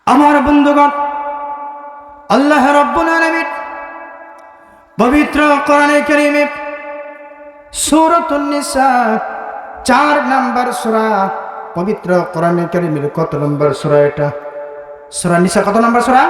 আমার বন্ধুগণ, আল্লাহ রাব্বুল আলামিন পবিত্র কোরআনে কারীমে সূরাতুন নিসা 4 নম্বর সূরা, পবিত্র কোরআনে কারীমের কত নম্বর সূরা এটা? সূরা নিসা কত নম্বর সূরা?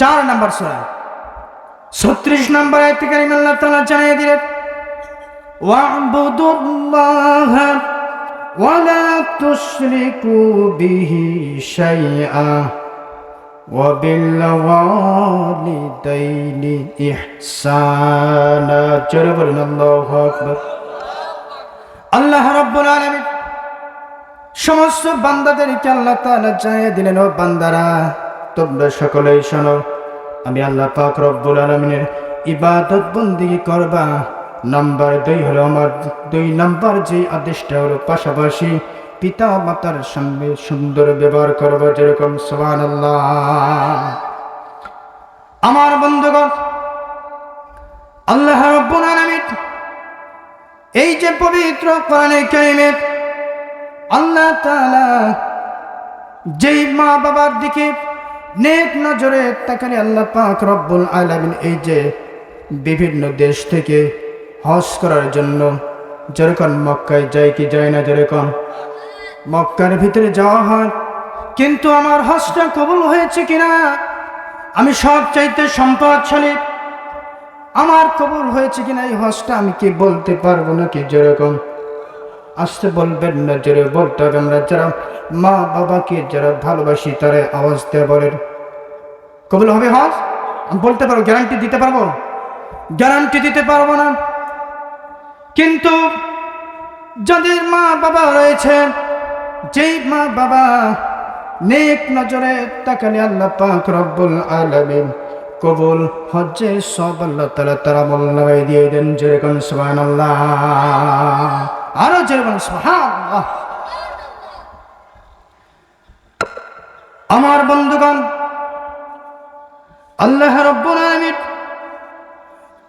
4 নম্বর সূরা, 36 নম্বর আয়াতে কারীমে আল্লাহ তাআলা জানিয়ে দিলেন, ওয়া'বুদুল্লাহা ওয়া লা তুশরিকু বিহি শাইআ ওয়া বিল ওয়ালিদাইনি ইহসানা। জোরে বলুন আল্লাহু আকবার। আল্লাহ রাব্বুল আলামিন সমস্ত বান্দাদেরকে আল্লাহ তাআলা জানিয়ে দিলেন, ও বান্দারা, তোমরা সকলেই শোনো, আমি আল্লাহ পাক রব্বুল আলামিনের ইবাদত বন্দেগী করবা। নাম্বার 2 হলো আমার 2 নাম্বার যে আদেশটা হলো, পাশাপাশি পিতা মাতার সঙ্গে সুন্দর ব্যবহার করবা, যেরকম সুবহানাল্লাহ। আমার বন্ধুগণ, আল্লাহ রাব্বুল আলামিন এই যে পবিত্র কোরআনে কারীমে আল্লাহ তাআলা যেই মা বাবার দিকে নেক নজরে তাকালে আল্লাহ পাক রব্বুল আলামিন এই যে বিভিন্ন দেশ থেকে হজ করার জন্য যেরকম মক্কায় যায় কি যায় না, যেরকম মক্কার ভিতরে যাওয়া হয়, কিন্তু আমার হজটা কবুল হয়েছে কিনা, আমি সব চাইতে সম্পদশালী, আমার কবুল হয়েছে কিনা এই হজটা আমি কি বলতে পারবো নাকি? যেরকম আসতে বলবেন না, জোরে বলতে হবে। আমরা যারা মা বাবাকে যারা ভালোবাসি তারা আওয়াজ দিয়ে বলেন, কবুল হবে হজ? আমি বলতে পারবো, গ্যারান্টি দিতে পারবো? গ্যারান্টি দিতে পারবো না। কিন্তু যাদের মা বাবা রয়েছে, যেই মা বাবা নেক নজরে তাকালে আল্লাহ পাক রব্বুল আলামিন কবুল হজ্জে সব আল্লাহ তাআলা তার আমলনামায় দিয়ে দেন, যেরকম সুবহানাল্লাহ। আরো যেরকম সুবহানাল্লাহ। আমার বন্ধুগণ, আল্লাহ রাব্বুল আলামিন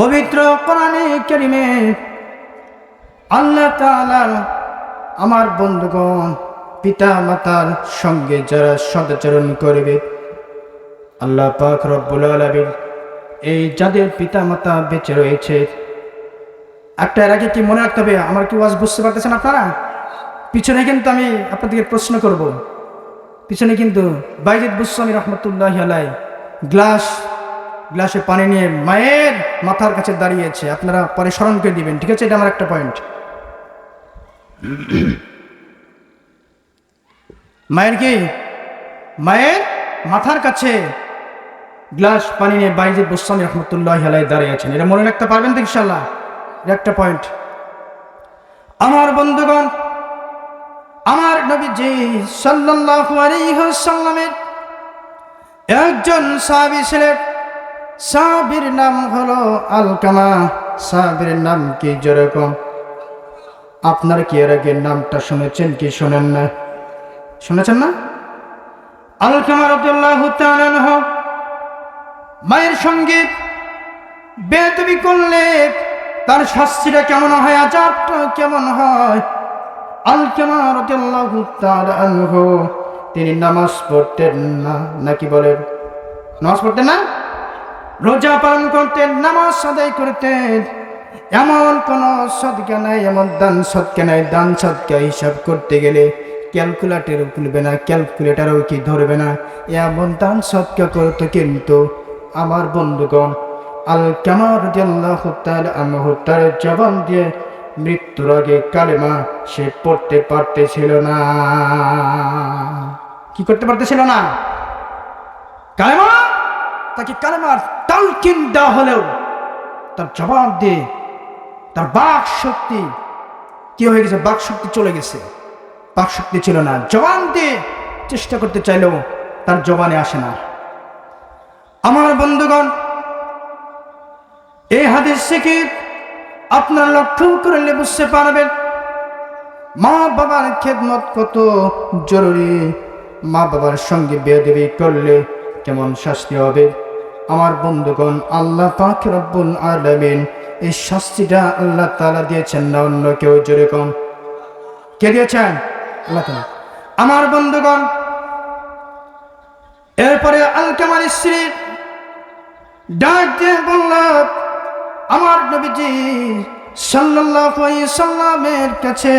পবিত্র কোরআনে কারীমে আল্লাহ তাআলা আমার বন্ধুগণ পিতা মাতার সঙ্গে যারা সদাচরণ করবে, আল্লাহ পাক রব্বুল আলামিন এই যাদের পিতা মাতা বেঁচে রয়েছে, একটা এর আগে কি মনে রাখতে হবে, আমার কি ওয়াজ বুঝতে পারতেছেন আপনারা? পিছনে কিন্তু আমি আপনাদেরকে প্রশ্ন করব, পিছনে কিন্তু বাইজিদ বুস্তামি রহমতুল্লাহি আলাইহি গ্লাসে পানি নিয়ে মায়ের মাথার কাছে দাঁড়িয়েছে, আপনারা পরে স্মরণ করে দিবেন, ঠিক আছে? এটা আমার একটা পয়েন্ট। মায়ের মাথার কাছে গ্লাস পানি নিয়ে বাইজিদ বুস্তামি রহমতুল্লাহি আলাইহি দাঁড়িয়ে আছেন, এটা মনে রাখতে পারবেন তো ইনশাআল্লাহ? এটা একটা পয়েন্ট। আমার বন্ধুগণ, আমার নবীজি সাল্লাল্লাহু আলাইহি ওয়াসাল্লামের একজন সাহাবী ছিলেন, সাহাবীর নাম হলো আলকামা। সাহাবীর নাম কি? যেরকম আপনারা কি এর আগে নামটা শুনেছেন কি শোনেন না? শুনেছেন না? আলকামা রাদিয়াল্লাহু তাআলা আনহু মায়ের সঙ্গে বেয়াদবি করলে তার শাস্তিটা কেমন হয়, আযাবটা কেমন হয়? আলকামা রাদিয়াল্লাহু তাআলা আনহু তিনি নামাজ পড়তেন না, নাকি বলেন? নামাজ পড়তেন না, রোজা পালন করতেন, নামাজ আদায় করতেন, এমন কোন সদকা নাই, এমন দান সদকা নাই, দান সদকা হিসাব করতে গেলে ক্যালকুলেটরও খুলবে না, ক্যালকুলেটরও কি ধরবে না, এমন দান সদকা করতো। কিন্তু আমার বন্ধুগণ, আলকামা রাদিয়াল্লাহু তাআলা আনহু তার জবান দিয়ে মৃত্যুর আগে কালেমা সে পড়তে পারতেছিল না। কি করতে পারতেছিল না? কালেমা, তাকে কালেমার তালকিন দেওয়া হলেও তার জবাব দিয়ে তার বাক শক্তি কি হয়ে গেছে? বাক শক্তি চলে গেছে, বাক শক্তি ছিল না। জবান দিয়ে চেষ্টা করতে চাইলেও তার জবানে আসে না। আমার বন্ধুগণ, এই হাদিস থেকে আপনার লক্ষ্য করলে বুঝতে পারবেন মা বাবার খেদমত কত জরুরি, মা বাবার সঙ্গে বেয়াদবি করলে কেমন শাস্তি হবে। আমার বন্ধুগণ, আল্লাহ পাক রব্বুল আলামিন এই শাস্তিটা আল্লাহ তাআলা দিয়েছেন না অন্য কেউ? যেরকম কে দিয়েছেন? আল্লাহ তাআলা। আমার বন্ধুগণ, আলকামার স্ত্রী ডাক দিয়ে বলল, আমার নবীজি সাল্লাল্লাহু আলাইহি সাল্লামের কাছে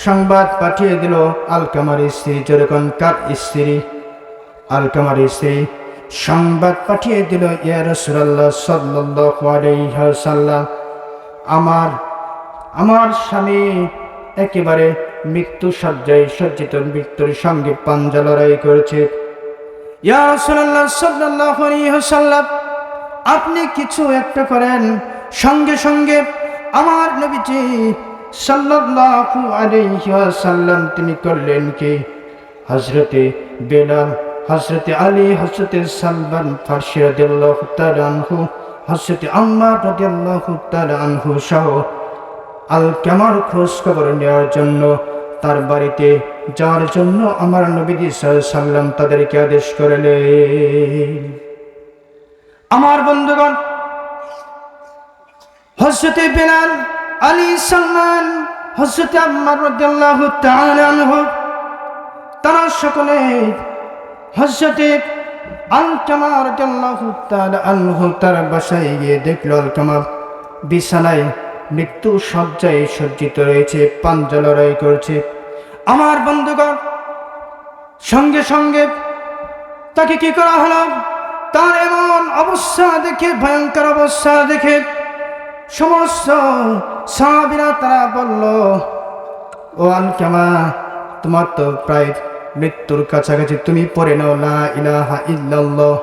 সংবাদ পাঠিয়ে দিল। আলকামার স্ত্রী, যেরকম কার স্ত্রী? আলকামার স্ত্রী সংবাদ পাঠিয়ে দিল, ইয়া রাসূলুল্লাহ সাল্লাল্লাহু আলাইহি ওয়াসাল্লাম, আমার স্বামী একেবারে মৃত্যু সজ্জায় সজ্জিত, মৃত্যুর সঙ্গে পাঞ্জা লড়াই করেছে। ইয়া রাসূলুল্লাহ সাল্লাল্লাহু আলাইহি ওয়াসাল্লাম, আপনি কিছু একটা করেন। সঙ্গে সঙ্গে আমার নবীজি সাল্লাল্লাহু আলাইহি ওয়াসাল্লাম তিনি করলেন কি, হযরতে বেলাল, হযরতে আলী, হযরতে সালমান ফারসি রাদিয়াল্লাহু তাআলা আনহু, হযরতে আম্মার রাদিয়াল্লাহু তাআলা আনহু সহ আলকামার খোঁজ খবর নেওয়ার জন্য, তার বাড়িতে যাওয়ার জন্য আমার নবীজি সাল্লাল্লাহু আলাইহি ওয়াসাল্লাম তাদেরকে আদেশ করলেন। আমার বন্ধুগণ, হযরতে বেলাল, আলী, সালমান, হযরতে আম্মার রাদিয়াল্লাহু তাআলা আনহু, তারা সকলে হযরতে আলকামা রাদিয়াল্লাহু তাআলা আনহু তার বাসায় গিয়ে দেখল আলকামা বিছানায় মৃত্যু শয্যায় সজ্জিত রয়েছে, পাঞ্জা লড়াই করছে। আমার বন্ধুগণ, সঙ্গে সঙ্গে তাকে কি করা হলো, তার এমন অবস্থা দেখে, ভয়ঙ্কর অবস্থা দেখে সমস্ত সাহাবীরা তারা বলল, ও আলকামা, তোমার তো প্রায় মৃত্যুর কাছাকাছি, তুমি পড়ে নাও লা ইলাহা ইল্লাল্লাহ।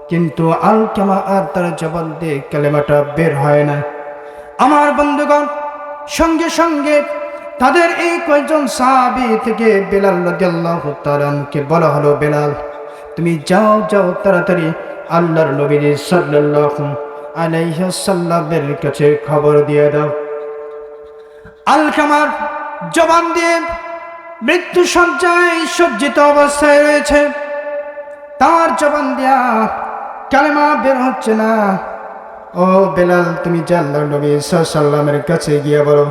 কিন্তু আলকামা আর তার জবান দিয়ে কালেমাটা বের হয় না। আমার বন্ধুগণ, সঙ্গে সঙ্গে তাদের এই কয়েকজন সাহাবী থেকে বেলাল রাদিয়াল্লাহু তাআলা কে বলা হলো, বেলাল তুমি যাও যাও তাড়াতাড়ি আল্লাহর নবী সাল্লাল্লাহু আলাইহি ওয়াসাল্লামের কাছে খবর দিয়ে দাও। আলকামার জবান দিয়ে মৃত্যু সজ্জায় সজ্জিত অবস্থায় রয়েছে, তার জবান দিয়া কালেমা বের হচ্ছে না। ও বেলাল, তুমি যে আল্লাহর নবী সাল্লাল্লাহু আলাইহি ওয়াসাল্লামের কাছে গিয়া বলো।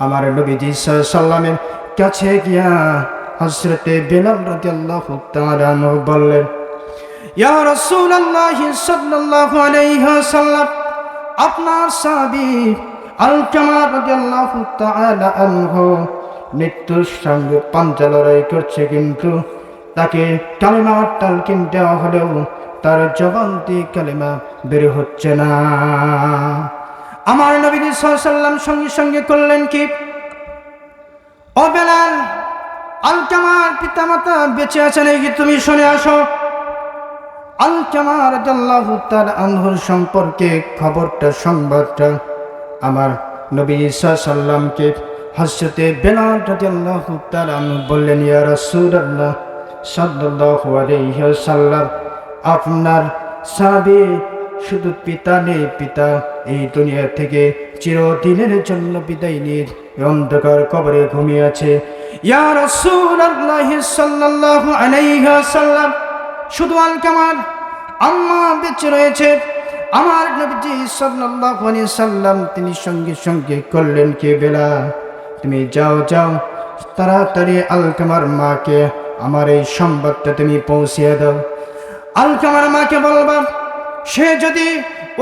আমার নবীজি সাল্লাল্লাহু আলাইহি ওয়াসাল্লামের কাছে গিয়া হযরতে বেলাল রাদিয়াল্লাহু তাআলা আনহু বললেন, ইয়া রাসূলুল্লাহ সাল্লাল্লাহু আলাইহি ওয়াসাল্লাম, আপনার সাহাবী আলকামা রাদিয়াল্লাহু তাআলা আনহু মৃত্যুর সঙ্গে পাঞ্জা লড়াই করছে, কিন্তু তাকে কালেমার তালকিন দেওয়া হলেও তার জবান দিয়ে কালেমা বের হচ্ছে না। আমার নবী সাল্লাল্লাহু আলাইহি ওয়াসাল্লাম সঙ্গে সঙ্গে করলেন কি, ও বেলাল, আলকামার পিতামাতা বেঁচে আছেন নাকি তুমি শুনে আসো। আলকামা রাদিয়াল্লাহু তাআলা আনহুর সম্পর্কে খবরটা, সংবাদটা আমার নবী সাল্লাল্লাহু আলাইহি ওয়াসাল্লামকে হযরতে বেলাল রাদিয়াল্লাহু তাআলা আনহু বললেন, ইয়া রাসূলুল্লাহ সাল্লাল্লাহু আলাইহি ওয়াসাল্লাম, আপনার সাহাবী শুধু পিতা নেই, পিতা এই দুনিয়া থেকে চিরদিনের জন্য বিদায় নিয়ে অন্ধকার কবরে ঘুমিয়ে আছে। ইয়া রাসূলুল্লাহ সাল্লাল্লাহু আলাইহি ওয়াসাল্লাম, শুধু আলকামার আম্মা বেঁচে রয়েছে। আমার নবীজি সাল্লাল্লাহু আলাইহি ওয়াসাল্লাম তিনি সঙ্গে সঙ্গে করলেন কি, বেলাল তুমি যাও যাও তাড়াতাড়ি আলকামার মাকে আমার এই সংবাদটা তুমি পৌঁছিয়ে দাও। আলকামার মাকে বলবা, সে যদি,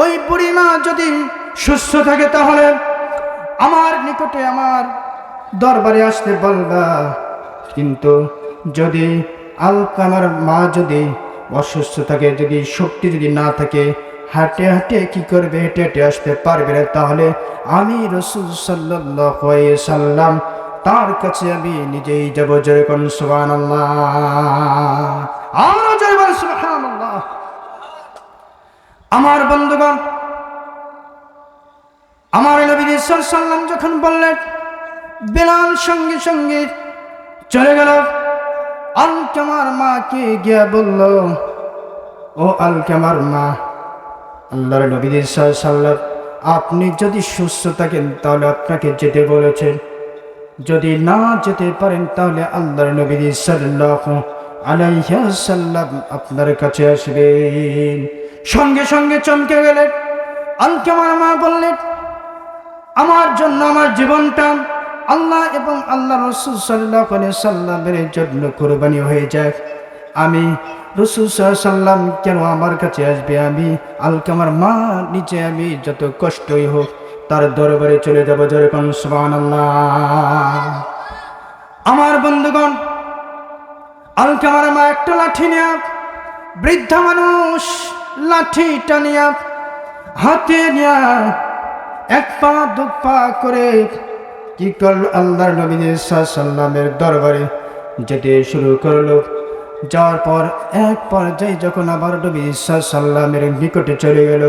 ওই বুড়ি মা যদি সুস্থ থাকে তাহলে আমার নিকটে, আমার দরবারে আসতে বলবা। কিন্তু যদি আলকামার মা যদি অসুস্থ থাকে, যদি শক্তি যদি না থাকে, হাঁটে হাঁটে কি করবে, হেঁটে হেঁটে আসতে পারবে না, তাহলে আমি রাসূল সাল্লাল্লাহু আলাইহি ওয়াসাল্লাম তার কাছে আমি নিজেই যাব। জয় করুন সুবহানাল্লাহ, আরো জয় বলুন সুবহানাল্লাহ। আমার বন্ধুগণ, আমার নবী সাল্লাল্লাহু আলাইহি ওয়াসাল্লাম যখন বললেন, বেলাল সঙ্গে সঙ্গে চলে গেল। আলকামার মাকে গিয়া বলল, ও আলকামার মা, আল্লাহর নবী সাল্লাল্লাহু আলাইহি ওয়াসাল্লাম আপনি যদি সুস্থ থাকেন তাহলে আপনাকে যেতে বলেছেন, যদি না যেতে পারেন তাহলে আল্লাহর নবী সাল্লাল্লাহু আলাইহি ওয়াসাল্লাম আপনার কাছে আসবেন। সঙ্গে সঙ্গে চমকে গেলেন। আলকামার মা বললেন, আমার জন্য আমার জীবনটা আল্লাহ এবং আল্লাহ রাসূল সাল্লাল্লাহু আলাইহি ওয়াসাল্লামের জন্য কুরবানি হয়ে যায়। আমি রাসূল সাল্লাল্লাহু আলাইহি সাল্লাম কেন আমার কাছে আসবে? আমি আলকামার মা নিচে আমি যত কষ্টই হোক তার দরবারে চলে যাব। জোরে কোন সুবহানাল্লাহ। আমার বন্ধুগণ, আলকামার মা একটা লাঠি নিয়ে, বৃদ্ধা মানুষ লাঠিটা নিয়ে হাতে নিয়ে এক পা দু পা করে কি করল, আল্লাহর নবী সাল্লাল্লাহু আলাইহি সাল্লামের দরবারে যেতে শুরু করলো। যাওয়ার পর এক পর্যায়ে যখন আবার নবী সাল্লাল্লাহু আলাইহি সাল্লামের নিকটে চলে গেল,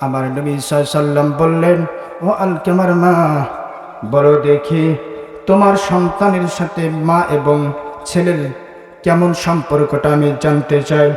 আমার নবী সাল্লাল্লাহু আলাইহি সাল্লাম বললেন, ও আলকামার মা, বলো দেখি তোমার সন্তানের সাথে মা এবং ছেলের কেমন সম্পর্কটা আমি জানতে চাই।